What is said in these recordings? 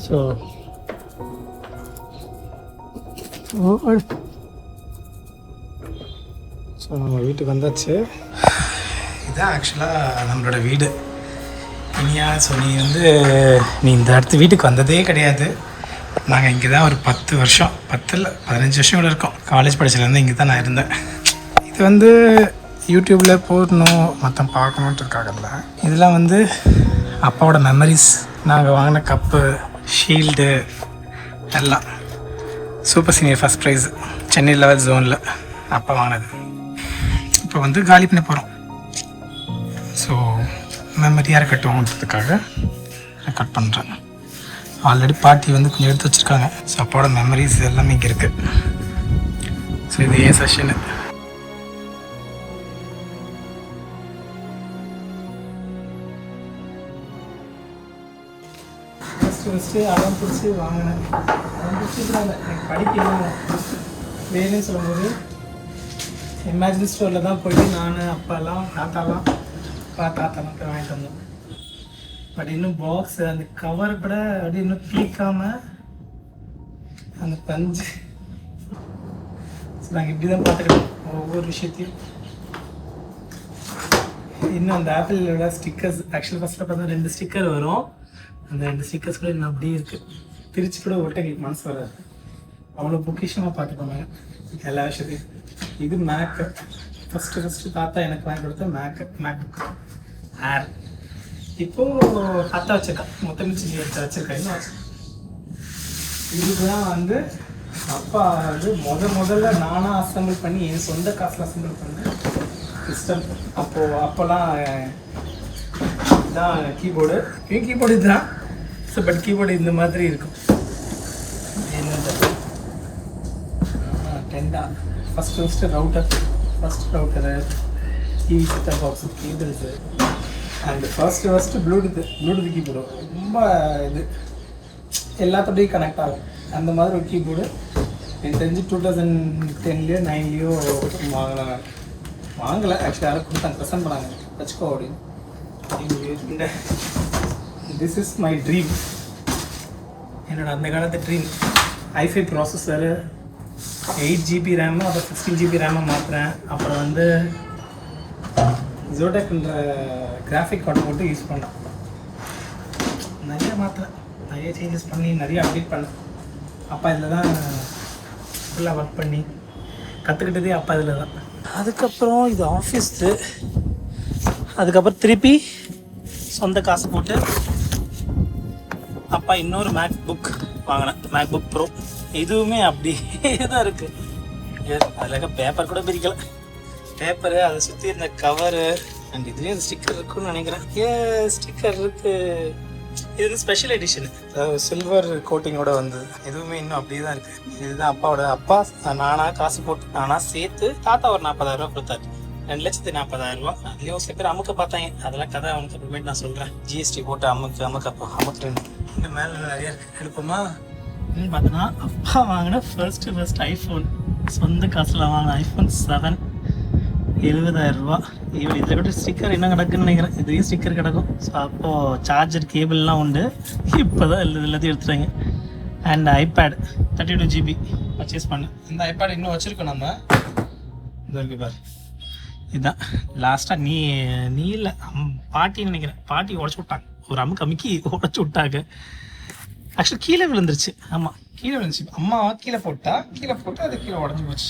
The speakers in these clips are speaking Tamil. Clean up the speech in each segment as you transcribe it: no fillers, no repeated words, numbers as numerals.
ஸோ நம்ம வீட்டுக்கு வந்தாச்சு. இதுதான் ஆக்சுவலாக நம்மளோட வீடு. இனியா ஸோ நீ இந்த இடத்து வீட்டுக்கு வந்ததே கிடையாது. நாங்கள் இங்கே தான் ஒரு 10 வருஷம் 10 இல்லை 15 வருஷம் கூட இருக்கோம். காலேஜ் படிச்சதுலேருந்து இங்கே தான் நான் இருந்தேன். இது யூடியூப்பில் போடணும் மற்ற பார்க்கணுன்றதுக்காகல. இதெல்லாம் அப்பாவோட மெமரிஸ். நாங்கள் வாங்கின கப்பு, ஷீல்டு எல்லாம் super senior first prize Chennai level ஜோனில் அப்பா வாங்கினது. இப்போ காலி பண்ண போகிறோம். ஸோ மெமரியாக இருக்கட்டும்ன்றதுக்காக நான் கட் பண்ணுறேன். ஆல்ரெடி பாட்டி கொஞ்சம் எடுத்து வச்சுருக்காங்க. ஸோ அப்பாவோட மெமரிஸ் எல்லாமே இங்கே இருக்குது. ஸோ இது ஏன் செஷனு. ஃபஸ்ட்டு அடம் பிடிச்சி வாங்கினேன். அடம் பிடிச்சிருந்தாங்க எனக்கு படிக்கலாம் வேணும்னு சொல்லும்போது இமேஜின் ஸ்டோரில் தான் போயிட்டு நான் அப்பாலாம் தாத்தாலாம் போய் வாங்கிட்டு வந்தோம். பட் இன்னும் பாக்ஸ் அந்த கவர் கூட அப்படி இன்னும் கிளிக்காமல் அந்த பஞ்சு. நாங்கள் இப்படி தான் பார்த்துக்கிட்டோம் ஒவ்வொரு விஷயத்தையும். இன்னும் அந்த ஆப்பிளோட ஸ்டிக்கர்ஸ் ஆக்சுவலி ஃபஸ்ட்டில் பார்த்தா 2 ஸ்டிக்கர் வரும். அந்த 2 ஸ்டிக்கர்ஸ் கூட இன்னும் அப்படியே இருக்குது. திருச்சி கூட ஒட்ட எங்களுக்கு மனசு வராது. அவ்வளோ பொக்கிஷமாக பார்த்துக்கோங்க எல்லா விஷயத்தையும். இது மேக்கு. ஃபஸ்ட்டு தாத்தா எனக்கு வாங்கி கொடுத்த மேக் ஏர். இப்போது அத்தை வச்சுருக்கேன். மொத்தம் வச்சுருக்கேன். இன்னும் இதுக்கு தான் அப்பா முதல்ல நானாக அசம்பிள் பண்ணி என் சொந்த காசில் அசம்பிள் பண்ணேன் சிஸ்டம். அப்போல்லாம் இதுதான் கீபோர்டு. கீபோர்டு இதுதான். ஸோ பட் கீபோர்டு இந்த மாதிரி இருக்கும். என்னது டெண்டா first router, TV setup box, cables and first bluetooth keyboard. ரொம்ப இது எல்லாத்தோடையும் கனெக்ட் ஆகும் அந்த மாதிரி ஒரு கீபோர்டு. எனக்கு தெரிஞ்சு 2010 9 வாங்கலை. ஆக்சுவலி யாரும் கொடுத்தாங்க, ப்ரெசென்ட் பண்ணாங்க, வச்சுக்கோ அப்படின்னு. This is my dream. என்னோட அந்த காலத்து dream. i5 processor, 8 GB RAM, அப்புறம் 16 GB ரேமை மாற்றுறேன். அப்புறம் ஜோடெக்ன்ற கிராஃபிக் கார்டு போட்டு யூஸ் பண்ணேன். நிறைய மாற்றுறேன், நிறைய சேஞ்சஸ் பண்ணி நிறைய அப்டேட் பண்ணேன். அப்பா இதில் தான் ஃபுல்லாக ஒர்க் பண்ணி கற்றுக்கிட்டதே அப்பா இதில் தான். அதுக்கப்புறம் இது ஆஃபீஸு. அதுக்கப்புறம் திருப்பி சொந்த காசு போட்டு அப்பா இன்னொரு மேக் புக் வாங்கினேன், மேக் புக் ப்ரோ. இதுவுமே அப்படியே தான் இருக்குது. அதில் பேப்பர் கூட பிரிக்கலை. பேப்பரு, அதை சுற்றி இந்த கவரு அண்ட் இதுலேயே அந்த ஸ்டிக்கர் இருக்குன்னு நினைக்கிறேன். ஸ்டிக்கர் இருக்குது. இது ஸ்பெஷல் எடிஷனு, சில்வர் கோட்டிங்கோட வந்தது. இதுவுமே இன்னும் அப்படியே தான் இருக்குது. இதுதான் அப்பா நானாக காசு போட்டு நானாக சேர்த்து தாத்தா ஒரு 40,000 ரூபா கொடுத்தாரு. 2,40,000 ரூபா. அதுலேயும் சில பேர் அமுக்க பார்த்தாங்க. அதெல்லாம் கதை அவனுக்கு அப்புறமேட்டு நான் சொல்கிறேன். ஜிஎஸ்டி போட்டு அமுக்கு இந்த மேலே நிறைய இருக்குது. எடுப்போமா பார்த்தோன்னா அப்பா வாங்கின ஃபர்ஸ்ட் ஐஃபோன், சொந்த காசில் வாங்கின ஐஃபோன் 7 70,000 ரூபா. இதில் கூட ஸ்டிக்கர் என்ன கிடக்குன்னு நினைக்கிறேன். இதுலேயும் ஸ்டிக்கர் கிடக்கும். ஸோ அப்போது சார்ஜர் கேபிள்லாம் உண்டு. இப்போ தான் எல்லாத்தையும் எடுத்துட்டாங்க. அண்ட் ஐபேட் 32 GB பர்ச்சேஸ் பண்ணேன். இந்த ஐபேட் இன்னும் வச்சுருக்கோம் நம்ம. இது இருக்கு பாரு. இதுதான் லாஸ்ட்டாக நீ இல்லை பாட்டின்னு நினைக்கிறேன். பாட்டி உடச்சி விட்டாங்க. ஒரு அமுக்கி உடச்சி விட்டாங்க. ஆக்சுவலி கீழே விழுந்துருச்சு. ஆமாம், கீழே விழுந்துச்சு. அம்மா கீழே போட்டு அது கீழே உடஞ்சி போச்சு.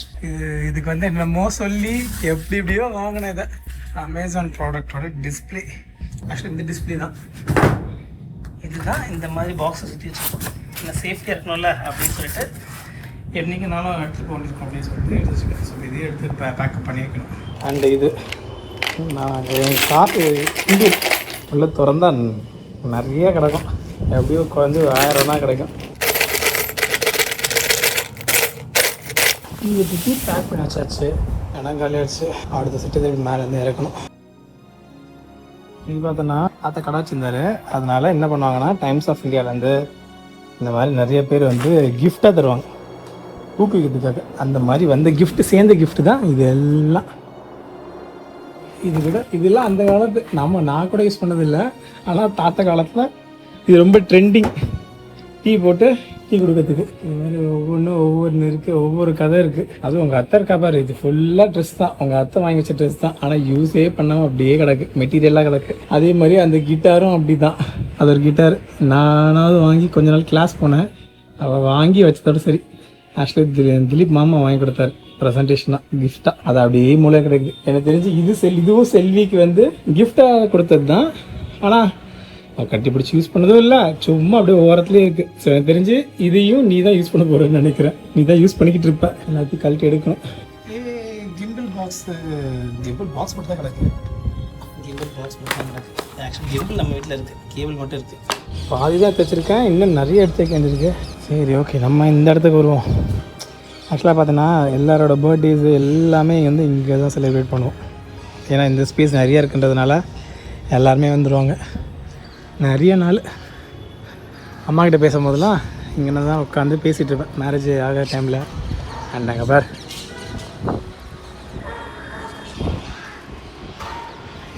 இதுக்கு என்னமோ சொல்லி எப்படியோ வாங்கினேன். இதை அமேசான் ப்ராடக்டோட டிஸ்பிளே. ஆக்சுவலி இந்த டிஸ்பிளே தான். இதுதான் இந்த மாதிரி பாக்ஸை சுற்றி வச்சுருக்கோம். இல்லை சேஃப்டியாக இருக்கணும்ல அப்படின்னு சொல்லிட்டு என்றைக்குனாலும் எடுத்துகிட்டு கொண்டிருக்கோம் அப்படின்னு சொல்லிட்டு எடுத்து வச்சுக்கேன். ஸோ இதையே எடுத்து பேக்கப் பண்ணி வைக்கணும். அண்ட் இது நான் காற்று இங்கே உள்ள திறந்தா நிறைய கிடக்கும். எப்படியோ குறைஞ்சி 1000 தான் கிடைக்கும். இது தூக்கி பேக் பண்ணி வச்சாச்சு. இடம் காலியாச்சு. அடுத்த செட்டு திருப்பி மேலேருந்து இறக்கணும். இது பார்த்தோன்னா அதை கடை வச்சுருந்தாரு. அதனால என்ன பண்ணுவாங்கன்னா டைம்ஸ் ஆஃப் இந்தியாவிலேருந்து இந்த மாதிரி நிறைய பேர் கிஃப்டாக தருவாங்க ஊக்குவிக்கிறதுக்காக. அந்த மாதிரி கிஃப்ட்டு சேர்ந்த கிஃப்ட்டு தான் இது எல்லாம். இதெல்லாம் அந்த காலத்து நான் கூட யூஸ் பண்ணதில்லை. ஆனால் தாத்தா காலத்தில் இது ரொம்ப ட்ரெண்டிங். டீ போட்டு டீ கொடுக்கறதுக்கு. இது மாதிரி ஒவ்வொன்று இருக்குது, ஒவ்வொரு கதை இருக்குது. அதுவும் உங்கள் அத்தை இருக்கா பாரு, இது ஃபுல்லாக ட்ரெஸ் தான், உங்கள் அத்தை வாங்கி வச்ச ட்ரெஸ் தான். ஆனால் யூஸே பண்ணாமல் அப்படியே கிடக்கு, மெட்டீரியலாக கிடக்கு. அதே மாதிரி அந்த கிட்டாரும் அப்படி தான். அது ஒரு கிட்டார் நானாவது வாங்கி கொஞ்ச நாள் கிளாஸ் போனேன், அவள் வாங்கி வச்சதோட சரி. ஆக்சுவலி திலீப் மாமா வாங்கி கொடுத்தாரு ப்ரெசன்டேஷனாக, கிஃப்டாக. அது அப்படியே மூளை கிடைக்குது. எனக்கு தெரிஞ்சு இதுவும் செல்விக்கு வந்து கிஃப்டாக கொடுத்தது தான். ஆனால் கட்டி பிடிச்சி யூஸ் பண்ணதும் இல்லை, சும்மா அப்படியே ஓரத்துலேயே இருக்குது. ஸோ எனக்கு தெரிஞ்சு இதையும் நீ தான் யூஸ் பண்ண போகிறேன்னு நினைக்கிறேன். நீ தான் யூஸ் பண்ணிக்கிட்டு இருப்ப, எல்லாத்தையும் கழட்டி எடுக்கணும். கிம்பிள் பாக்ஸ் மட்டும் தான் கிடக்கு. கேபிள் பாக்ஸ் மட்டும் தான் கிடக்கு. ஆக்சுவலி கேபிள் நம்ம வீட்டில் இருக்குது, கேபிள் மட்டும் இருக்குது. பாதி தான் தைச்சிருக்கேன், இன்னும் நிறைய எடுத்து வைக்க வேண்டியிருக்கு. சரி, ஓகே, நம்ம இந்த இடத்துக்கு வருவோம். ஆக்சுவலாக பார்த்தோன்னா எல்லாரோட பர்த்டேஸு எல்லாமே வந்து இங்கே தான் செலிப்ரேட் பண்ணுவோம். ஏன்னா இந்த ஸ்பேஸ் நிறையா இருக்குன்றதுனால எல்லாருமே வந்துடுவாங்க. நிறைய நாள் அம்மாக்கிட்ட பேசும்போதெல்லாம் இங்கே தான் உட்காந்து பேசிகிட்டு இருப்பேன், மேரேஜ் ஆகிற டைமில். அண்ட் அங்கே பார்,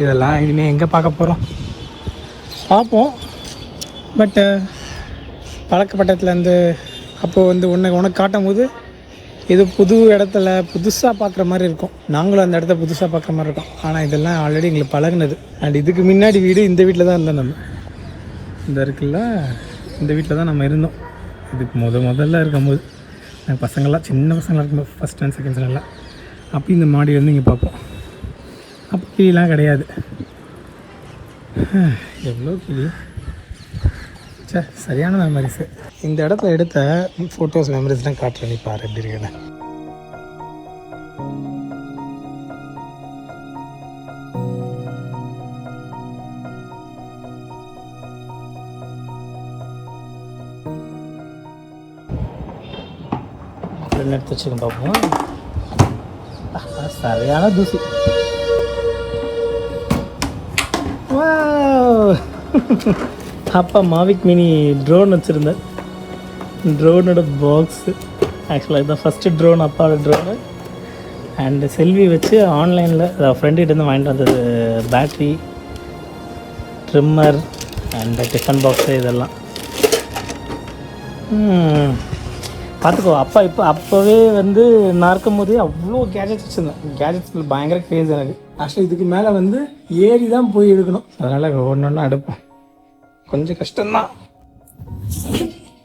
இதெல்லாம் இனிமேல் எங்கே பார்க்க போகிறோம், பார்ப்போம். பட்டு பழக்கப்பட்டத்துலேருந்து அப்போது வந்து உனக்கு காட்டும் போது இது புது இடத்துல புதுசாக பார்க்குற மாதிரி இருக்கும். நாங்களும் அந்த இடத்த புதுசாக பார்க்குற மாதிரி இருக்கும். ஆனால் இதெல்லாம் ஆல்ரெடி எங்களுக்கு பழகுனது. அண்ட் இதுக்கு முன்னாடி வீடு இந்த வீட்டில் தான் இருந்தோம். நம்ம இந்த இருக்குல்ல, இந்த வீட்டில் தான் நம்ம இருந்தோம். இதுக்கு முதல்ல இருக்கும்போது நாங்கள் பசங்கள்லாம் சின்ன பசங்களாக இருக்கும்போது ஃபஸ்ட் அண்ட் செகண்ட் ஸ்டாண்டர்டில் அப்போ இந்த மாடி வந்து இங்கே பார்ப்போம். அப்போ கிளிலாம் கிடையாது. எவ்வளோ கிளி, சே, சரியான மெமரிஸு. இந்த இடத்துல எடுத்த ஃபோட்டோஸ் மெமரிஸ்லாம் காட்டுறேன், நீ பாரு எப்படி இருக்குன்னு. எடுத்து வச்சுக்க பார்ப்போம். சரியான தூசி. அப்பா மாவிக் மினி ட்ரோன் வச்சுருந்தேன். ட்ரோனோட பாக்ஸு ஆக்சுவலாக இதுதான் ஃபஸ்ட்டு ட்ரோன், அப்பாவோட ட்ரோனு. அண்டு செல்வி வச்சு ஆன்லைனில் ஃப்ரெண்டுகிட்டேருந்து வாங்கிட்டு வந்தது. Battery, trimmer and tiffin box இதெல்லாம். பார்த்துக்கோ, அப்போவே வந்து நான் இருக்கும் போதே அவ்வளோ கேஜெட்ஸ் வச்சுருந்தேன். கேஜெட்ஸில் பயங்கர கிரேஸ் எனக்கு. ஆக்சுவலி இதுக்கு மேலே வந்து ஏறி தான் போய் எடுக்கணும். அதனால் ஒன்று ஒன்றா எடுப்போம், கொஞ்சம் கஷ்டம்தான்.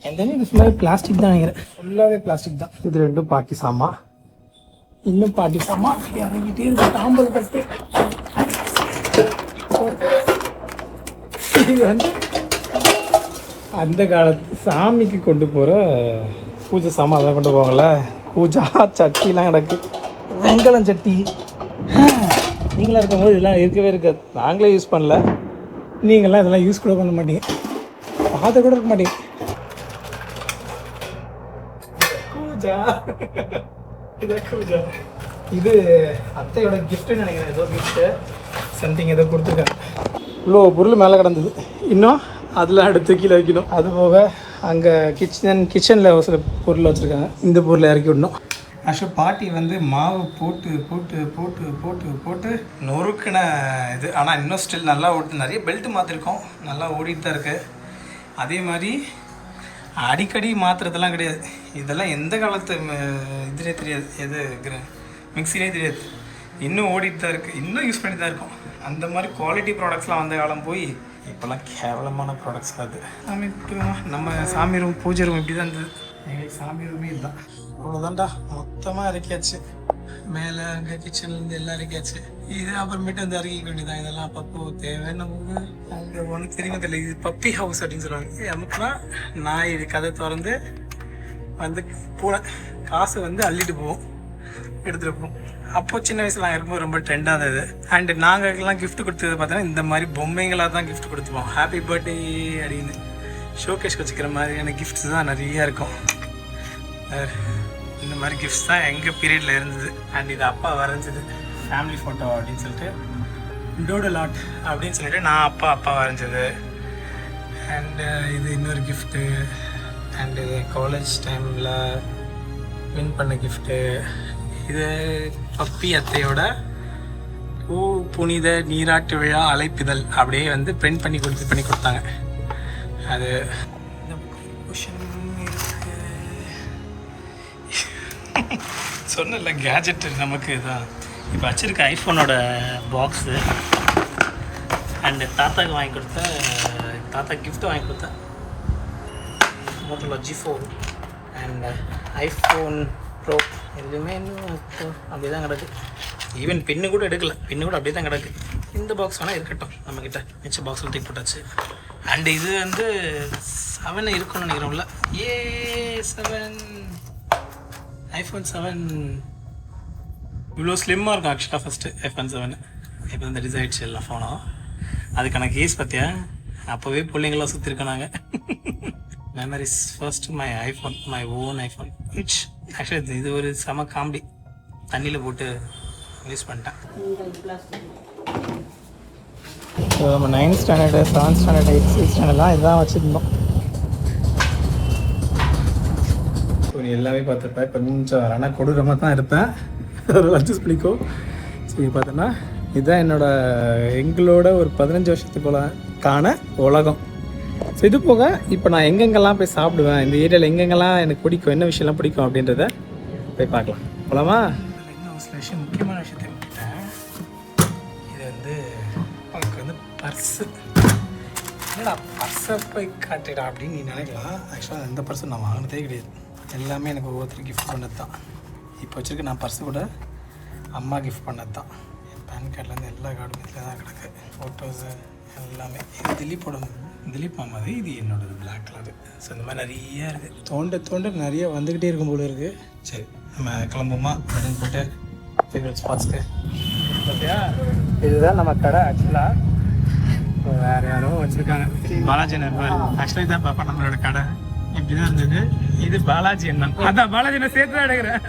எந்த இது ஃபுல்லாகவே பிளாஸ்டிக் தான் நினைக்கிறேன், ஃபுல்லாகவே பிளாஸ்டிக் தான். இது ரெண்டும் பாட்டி சாமா, இன்னும் பாட்டி சாமா இறங்கிட்டே இருக்கு. தாம்பல் கட்டு இது வந்து அந்த காலத்து சாமிக்கு கொண்டு போகிற பூஜை சாமான் அதெல்லாம் கொண்டு போவாங்கள்ல, பூஜா சட்டிலாம் கிடக்கு. வெங்கலம் சட்டி நீங்களாம் இருக்கும்போது இதெல்லாம் இருக்கவே இருக்காது. நாங்களே யூஸ் பண்ணல, நீங்களாம் இதெல்லாம் யூஸ் கூட பண்ண மாட்டீங்க, பார்த்து கூட இருக்க மாட்டீங்க. பூஜா இது அத்தையோட கிஃப்ட்டுன்னு நினைக்கிறேன். ஏதோ கிஃப்ட்டு சம்திங் ஏதோ கொடுத்துருக்காங்க. இவ்வளோ பொருள் மேலே கிடந்தது, இன்னும் அதெல்லாம் எடுத்து கீழே வைக்கணும். அது போக அங்கே கிச்சனில் ஒரு சில பொருள் வச்சுருக்காங்க, இந்த பொருளை இறக்கி விடணும். ஆக்சுவலாக பாட்டி வந்து மாவு போட்டு போட்டு போட்டு போட்டு போட்டு நொறுக்கின இது. ஆனால் இன்னும் ஸ்டில் நல்லா ஓடுது. நிறைய பெல்ட்டு மாற்றிருக்கோம், நல்லா ஓடிட்டு தான் இருக்குது. அதே மாதிரி அடிக்கடி மாற்றுறதெல்லாம் கிடையாது. இதெல்லாம் எந்த காலத்து இதுலே தெரியாது, எது மிக்சிலே தெரியாது. இன்னும் ஓடிட்டு தான் இருக்குது, இன்னும் யூஸ் பண்ணி தான் இருக்கோம். அந்த மாதிரி குவாலிட்டி ப்ராடக்ட்ஸ்லாம் வந்த காலம் போய் இப்போல்லாம் கேவலமான ப்ராடக்ட்ஸ் அது. சாமி நம்ம சாமி ரூம், பூஜை ரூம் இப்படி தான் இருந்தது. எங்களுக்கு சாமி ரூமே இதுதான். அவ்வளோதான்டா, மொத்தமாக இறக்கியாச்சு. மேலே அங்கே கிச்சன்லேருந்து எல்லாம் இறக்கியாச்சு. இது அப்புறமேட்டு வந்து இறக்கிக்க வேண்டியதான். இதெல்லாம் அப்பப்போ தேவை நமக்கு. அங்கே ஒன்று தெரியுமா தெரியல, இது பப்பி ஹவுஸ் அப்படின்னு சொல்லுவாங்க. நமக்குன்னா நான் இது கதை திறந்து வந்து பூனை காசு வந்து அள்ளிட்டு போவோம், எடுத்துகிட்டு போவோம். அப்போ சின்ன வயசில் நாங்கள் இருக்கும்போது ரொம்ப ட்ரெண்டாக இருந்தது. அண்டு நாங்கள்லாம் கிஃப்ட் கொடுத்தது பார்த்தோன்னா இந்த மாதிரி பொம்மைங்களாக தான் கிஃப்ட் கொடுத்துப்போம். ஹாப்பி பர்த்டே அப்படின்னு ஷோகேஸ் வச்சுக்கிற மாதிரியான கிஃப்ட்ஸ் தான் நிறையா இருக்கும். இந்த மாதிரி கிஃப்ட்ஸ் தான் எங்கள் பீரியடில் இருந்தது. அண்ட் இது அப்பா வரைஞ்சது ஃபேமிலி ஃபோட்டோ அப்படின்னு சொல்லிட்டு, டோடல் ஆர்ட் அப்படின்னு சொல்லிட்டு நான் அப்பா வரைஞ்சது. அண்டு இது இன்னொரு கிஃப்ட்டு. அண்டு இது காலேஜ் டைமில் வின் பண்ண கிஃப்ட்டு. இது பப்பி அத்தையோட பூ புனித நீராட்டு விழா அழைப்பிதழ் அப்படியே வந்து பிரிண்ட் பண்ணி கொடுத்தாங்க. அது குஷன் இருக்கு. சொன்னல கேஜெட் நமக்கு இதான். இப்போ வச்சுருக்க ஐஃபோனோட பாக்ஸு அண்டு தாத்தாவுக்கு வாங்கி கொடுத்த தாத்தா கிஃப்ட் வாங்கி கொடுத்தேன். Motorola G4 and iPhone bro எதுவுமே இன்னும் அப்படி தான் கிடக்கு. ஈவன் பின்னு கூட எடுக்கல, பின்னு கூட அப்படியே தான் கிடக்கு. இந்த பாக்ஸ் வேணால் இருக்கட்டும் நம்மக்கிட்ட. மிச்ச பாக்ஸில் தூக்கி போட்டாச்சு. அண்டு இது வந்து 7 இருக்குன்னு நினைக்கிறோம்ல. 7 ஐஃபோன் 7 இவ்வளோ ஸ்லிம்மாக இருக்கும் ஆக்சுவலாக. ஃபஸ்ட்டு ஐஃபோன் 7 இப்போ வந்து ரிலீஸ் ஆகிடுச்சு எல்லா ஃபோனும். அதுக்கான கேஸ் பார்த்தியா, அப்போவே பிள்ளைங்களாம் சுற்றிருக்கோம் நாங்கள். Memories first my iPhone, my own iPhone which actually இது ஒரு செம காமெடி. தண்ணியில் போட்டு யூஸ் பண்ணிட்டேன். ஸோ நம்ம 9th standard 7th standard 8th ஸ்டாண்டர்ட்லாம் இதுதான் வச்சுருந்தோம். ஸோ நீ எல்லாமே பார்த்துருப்பேன். இப்போ கொஞ்சம் ஆனால் கொடூரமாக தான் இருப்பேன், அட்ஜஸ்ட் பண்ணிக்கோ. ஸோ இது பார்த்தோன்னா இதுதான் எங்களோட ஒரு 15 வருஷத்துக்குள்ளான உலகம். ஸோ இது போக இப்போ நான் எங்கெங்கெல்லாம் போய் சாப்பிடுவேன், இந்த ஏரியாவில் எங்கெங்கெல்லாம் எனக்கு பிடிக்கும், என்ன விஷயம்லாம் பிடிக்கும் அப்படின்றத போய் பார்க்கலாம். போகலாமா? இன்னும் ஒரு சில விஷயம், முக்கியமான விஷயத்தை விட்டுட்டேன். இது வந்து உனக்கு வந்து பர்ஸு. என்னடா பர்ஸை போய் காட்டுடா அப்படின்னு நீ நினைக்கலாம். ஆக்சுவலாக எந்த பர்ஸும் நான் வாங்கினதே கிடையாது. எல்லாமே எனக்கு ஒவ்வொருத்தரும் கிஃப்ட் பண்ணது தான். இப்போ வச்சுருக்க நான் பர்ஸு கூட அம்மா கிஃப்ட் பண்ணது தான். என் பேன் கார்ட்லேருந்து எல்லா கார்டும் இதில் தான் கிடக்கு. ஃபோட்டோஸு எல்லாமே. இது திலீப் மாமாது. இது என்னோடது பிளாக் கலரு. ஸோ இந்த மாதிரி நிறைய இருக்குது. தோண்ட நிறைய வந்துக்கிட்டே இருக்கும் போல இருக்குது. சரி நம்ம கிளம்புமா அப்படின்னு போட்டு ஃபேவரட் ஸ்பாட்ஸ்க்கு. பார்த்தியா, இதுதான் நம்ம கடை. ஆக்சுவலாக வேறு யாரும் வச்சுருக்காங்க. பாலாஜி நண்பர் ஆக்சுவலாக இதான் பாப்பா நம்மளோட கடை. இப்படி தான் இருந்தது. இது பாலாஜி அண்ணன். அதான் பாலாஜி நான் சேர்த்து தான் எடுக்கிறேன்.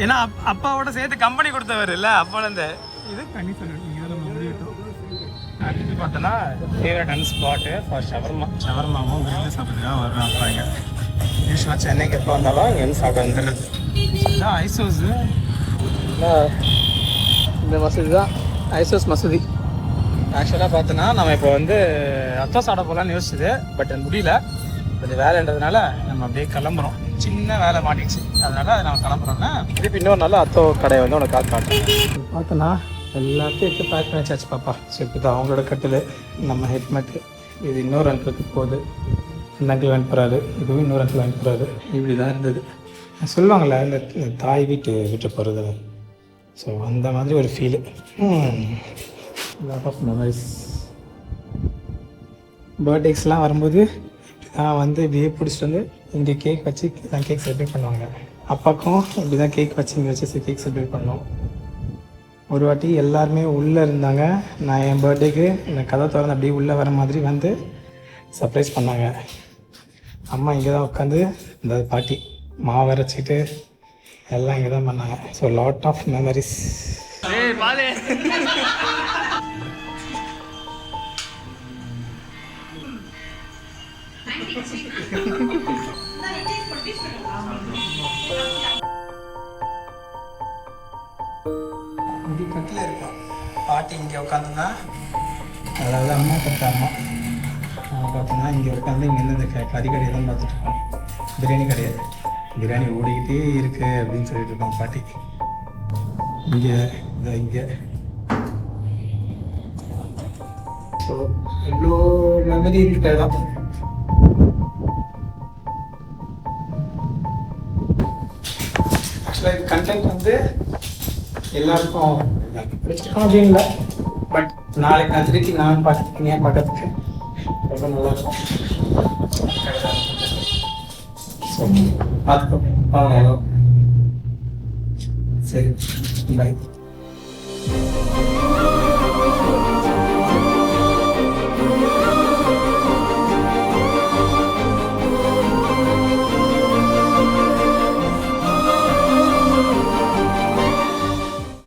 ஏன்னா அப்பாவோட சேர்த்து கம்பெனி கொடுத்தவர் இல்லை அப்போலேருந்து. இது பண்ணி சொல்லிட்டு அடுத்து பார்த்தோன்னா ஃபேவரட் அண்ட் ஸ்பாட்டு ஃபார் ஷவர்மாவும் வெளியில் சாப்பிட்டுதான் வர்றோம். அப்பா இங்கே யூஸ்வலாக சென்னைக்கு எப்போ வந்தாலும் இங்கே வந்து சாப்பிட வந்துடுறது. இதுதான் ஐசோஸு. இந்த மசூதி தான் ஐசோஸ் மசூதி. ஆக்சுவலாக பார்த்தோன்னா நம்ம இப்போ வந்து அத்தோ சாப்பிட போகலான்னு யோசிச்சுது. பட் முடியல, கொஞ்சம் வேலைன்றதுனால நம்ம அப்படியே கிளம்புறோம். சின்ன வேலை மாட்டிடுச்சு, அதனால் நம்ம கிளம்புறோன்னா திருப்பி இன்னொரு நாள் அத்தோ கடையை வந்து உனக்கு காட்டுறேன். பார்த்தோன்னா எல்லாத்தையும் எடுத்து பேக் பண்ணி வச்சாச்சு பாப்பா. ஸோ இப்போ தான் அவங்களோட கட்டில், நம்ம ஹெல்மெட்டு, இது இன்னொரு அங்கிளுக்கு போகுது. இந்த அங்கிள் வாங்கி போகிறாரு, இதுவும் இன்னொரு அங்கிள் வாங்கி போகிறாரு. இப்படி தான் இருந்தது. சொல்லுவாங்கள்ல இந்த தாய் வீட்டு போகிறது. ஸோ அந்த மாதிரி ஒரு ஃபீலு. Lot of memories. பர்த்டேஸ்லாம் வரும்போது நான் வந்து இப்படியே பிடிச்சிட்டு வந்து இங்கே கேக் வச்சு தான் கேக் செலிப்ரேட் பண்ணுவாங்க. அப்பாக்கும் இப்படி தான் கேக் வச்சு இங்கே வச்சு கேக் செலிப்ரேட் பண்ணோம். ஒரு வாட்டி எல்லாருமே உள்ளே இருந்தாங்க. நான் என் பர்த்டேக்கு இந்த கதை திறந்து அப்படியே உள்ளே வர மாதிரி வந்து சர்ப்ரைஸ் பண்ணாங்க. அம்மா இங்கே தான் உட்காந்து இந்த பாட்டி மாவு அரைச்சிட்டு எல்லாம் இங்கே தான் பண்ணாங்க. So lot of memories. இப்படி கட்டில் இருக்கும். பாட்டி இங்கே உட்காந்துன்னா, அதாவது அம்மா பார்த்தா அம்மா பார்த்தோம்னா இங்கே உட்காந்து இங்கேருந்து இந்த கறி கடையை தான் பார்த்துட்டு இருக்கோம். பிரியாணி கிடையாது, பிரியாணி ஓடிக்கிட்டே இருக்குது அப்படின்னு சொல்லிட்டு இருக்கோம் பாட்டி. இங்கே ஸோ இவ்வளோ மெமரி இருக்கிற இடம். ஆக்சுவலாக இது கண்டென்ட் வந்து எல்லாருக்கும் பிடிச்சிருக்கோம் அப்படின்னு இல்லை. பட் நாளைக்கு நான் திருப்பி நான் பார்க்கறதுக்கு ரொம்ப நல்லாயிருக்கும். ஸோ பார்த்துக்கோ. சரி, பாய்.